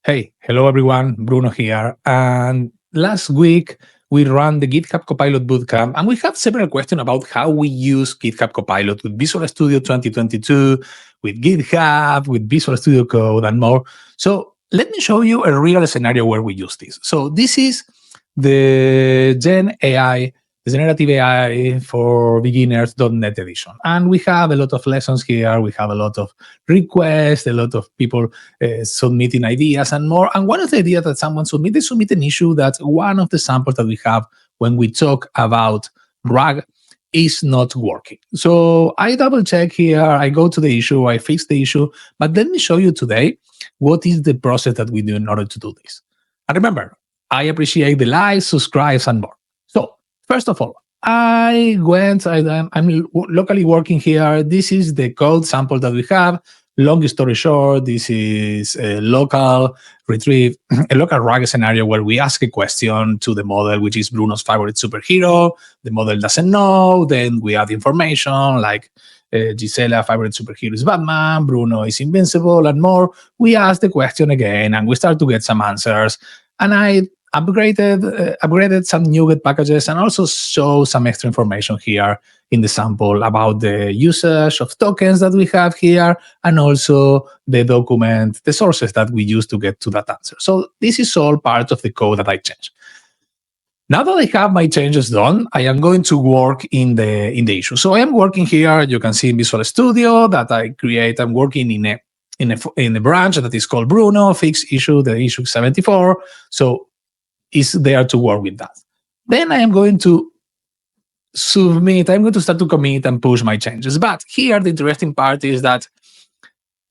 Hey, hello everyone, Bruno here. And last week we ran the GitHub Copilot bootcamp, and we have several questions about how we use GitHub Copilot with Visual Studio 2022, with GitHub, with Visual Studio Code, and more. So let me show you a real scenario where we use this. So this is the Gen AI, the Generative AI for Beginners.NET edition. And we have a lot of lessons here. We have a lot of requests, a lot of people submitting ideas and more. And one of the ideas that someone submitted, submit an issue that one of the samples that we have when we talk about RAG is not working. So I double check here, I go to the issue, I fix the issue, but let me show you today what is the process that we do in order to do this. And remember, I appreciate the likes, subscribes, and more. So first of all, I'm locally working here. This is the code sample that we have. Long story short, this is a local retrieve, a local RAG scenario where we ask a question to the model, which is Bruno's favorite superhero. The model doesn't know. Then we add information like Gisela, favorite superhero is Batman, Bruno is invincible, and more. We ask the question again, and we start to get some answers. And I upgraded some NuGet packages and also show some extra information here in the sample about the usage of tokens that we have here, and also the document, the sources that we use to get to that answer. So this is all part of the code that I changed. Now that I have my changes done, I am going to work in the issue. So I am working here. You can see in Visual Studio that I create. I'm working in a branch that is called Bruno, fix issue, the issue 74. So is there to work with that. Then I am going to submit, I'm going to start to commit and push my changes. But here, the interesting part is that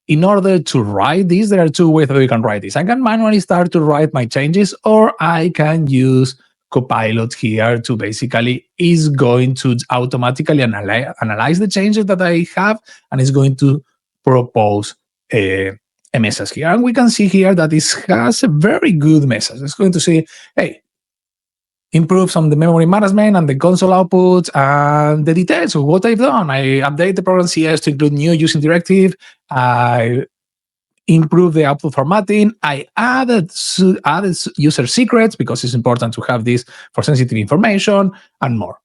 in order to write this, there are two ways that we can write this. I can manually start to write my changes, or I can use Copilot here to basically is going to automatically analyze the changes that I have, and is going to propose a message here. And we can see here that it has a very good message. It's going to say, hey, improve some of the memory management and the console output and the details of what I've done. I update the program CS to include new using directive. I improve the output formatting. I added user secrets because it's important to have this for sensitive information and more.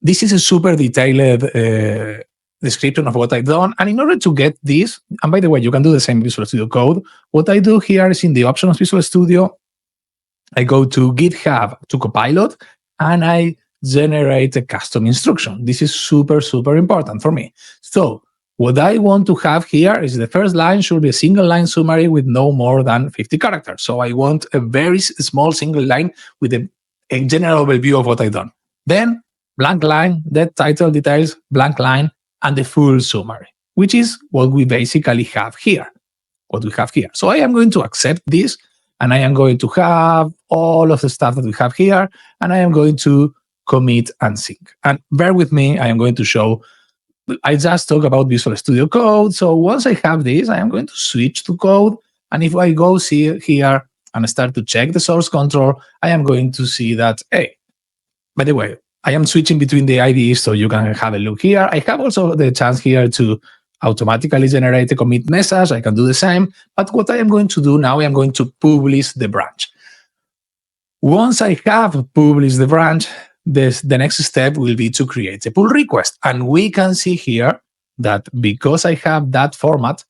This is a super detailed description of what I've done. And in order to get this, and by the way, you can do the same in Visual Studio Code. What I do here is in the options of Visual Studio, I go to GitHub to Copilot, and I generate a custom instruction. This is super, super important for me. So what I want to have here is the first line should be a single line summary with no more than 50 characters. So I want a very small single line with a general overview of what I've done. Then blank line, that title details, blank line, and the full summary, which is what we basically have here, So I am going to accept this, and I am going to have all of the stuff that we have here, and I am going to commit and sync. And bear with me, I am going to show, I just talked about Visual Studio Code. So once I have this, I am going to switch to code. And if I go see here and start to check the source control, I am going to see that, hey, by the way, I am switching between the IDEs, so you can have a look here. I have also the chance here to automatically generate a commit message. I can do the same. But what I am going to do now, I am going to publish the branch. Once I have published the branch, the next step will be to create a pull request. And we can see here that because I have that format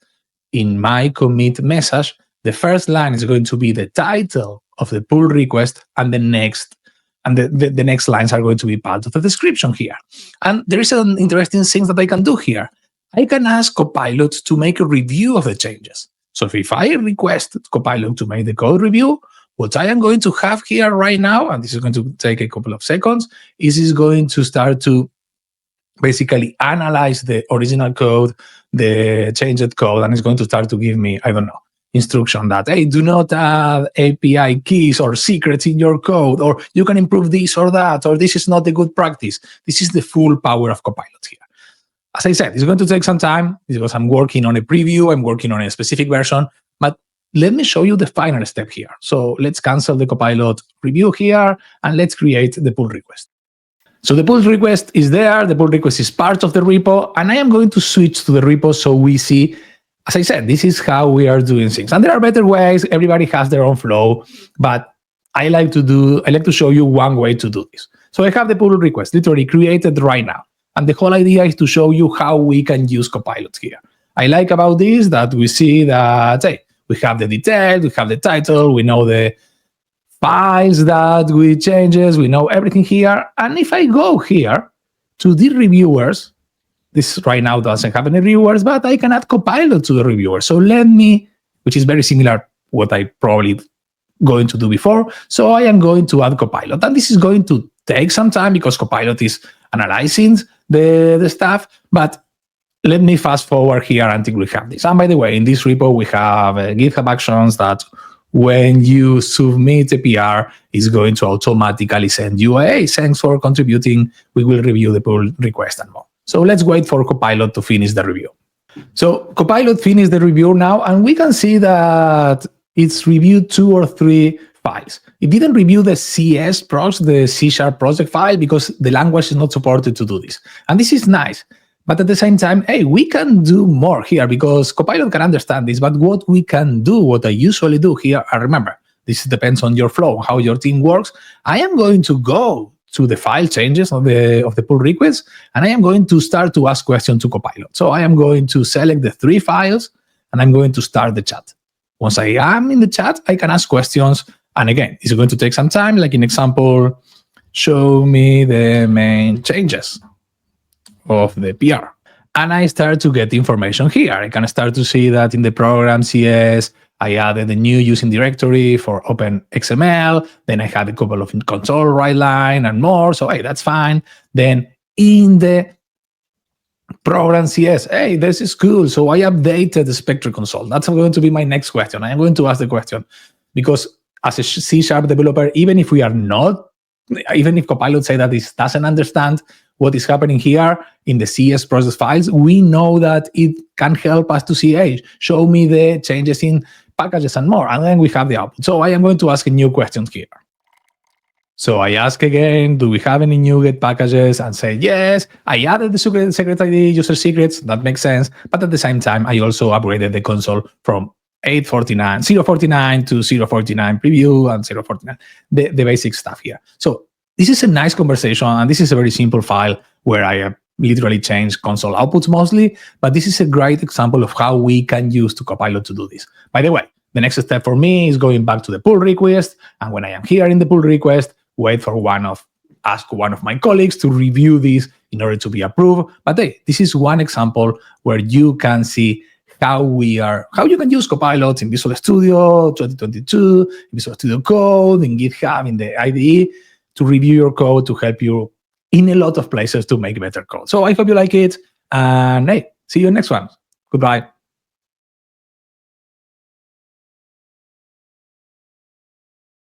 in my commit message, the first line is going to be the title of the pull request, and the next lines are going to be part of the description here. And there is an interesting thing that I can do here. I can ask Copilot to make a review of the changes. So if I request Copilot to make the code review, what I am going to have here right now, and this is going to take a couple of seconds, is going to start to basically analyze the original code, the changed code, and it's going to start to give me, I don't know, instruction that, hey, do not add API keys or secrets in your code, or you can improve this or that, or this is not a good practice. This is the full power of Copilot here. As I said, it's going to take some time because I'm working on a preview, I'm working on a specific version, but let me show you the final step here. So let's cancel the Copilot review here, and let's create the pull request. So the pull request is there, the pull request is part of the repo, and I am going to switch to the repo so we see as I said, this is how we are doing things. And there are better ways. Everybody has their own flow, but I like to show you one way to do this. So I have the pull request literally created right now. And the whole idea is to show you how we can use Copilot here. I like about this that we see that, hey, we have the details, we have the title, we know the files that we changes, we know everything here. And if I go here to the reviewers, this right now doesn't have any reviewers, but I can add Copilot to the reviewer. So let me, which is very similar what I probably going to do before. So I am going to add Copilot. And this is going to take some time because Copilot is analyzing the stuff. But let me fast forward here until we have this. And by the way, in this repo, we have GitHub Actions that when you submit a PR, is going to automatically send you hey, thanks for contributing. We will review the pull request and more. So let's wait for Copilot to finish the review. So Copilot finished the review now, and we can see that it's reviewed 2 or 3 files. It didn't review the CS project, the C# project file, because the language is not supported to do this. And this is nice. But at the same time, hey, we can do more here because Copilot can understand this. But what we can do, what I usually do here, and remember, this depends on your flow, how your team works. I am going to go to the file changes of the pull request, and I am going to start to ask questions to Copilot. So I am going to select the 3 files, and I'm going to start the chat. Once I am in the chat, I can ask questions. And again, it's going to take some time. Like in example, show me the main changes of the PR. And I start to get information here. I can start to see that in the program CS, I added a new using directory for OpenXML. Then I had a couple of console write line and more. So, hey, that's fine. Then in the program CS, hey, this is cool. So I updated the Spectre console. That's going to be my next question. I am going to ask the question because as a C# developer, even if we are not, even if Copilot say that this doesn't understand what is happening here in the CS process files, we know that it can help us to see, hey, show me the changes in packages and more. And then we have the output. So I am going to ask a new question here. So I ask again, do we have any new get packages? And say, yes, I added the secret ID, user secrets. That makes sense. But at the same time, I also upgraded the console from 049 to 049 preview and 049, the basic stuff here. So this is a nice conversation, and this is a very simple file where I have literally changed console outputs mostly, but this is a great example of how we can use Copilot to do this. By the way, the next step for me is going back to the pull request, and when I am here in the pull request, wait for ask one of my colleagues to review this in order to be approved. But hey, this is one example where you can see how you can use Copilot in Visual Studio 2022, in Visual Studio Code, in GitHub, in the IDE, to review your code, to help you in a lot of places to make better code. So I hope you like it, and hey, see you in the next one. Goodbye.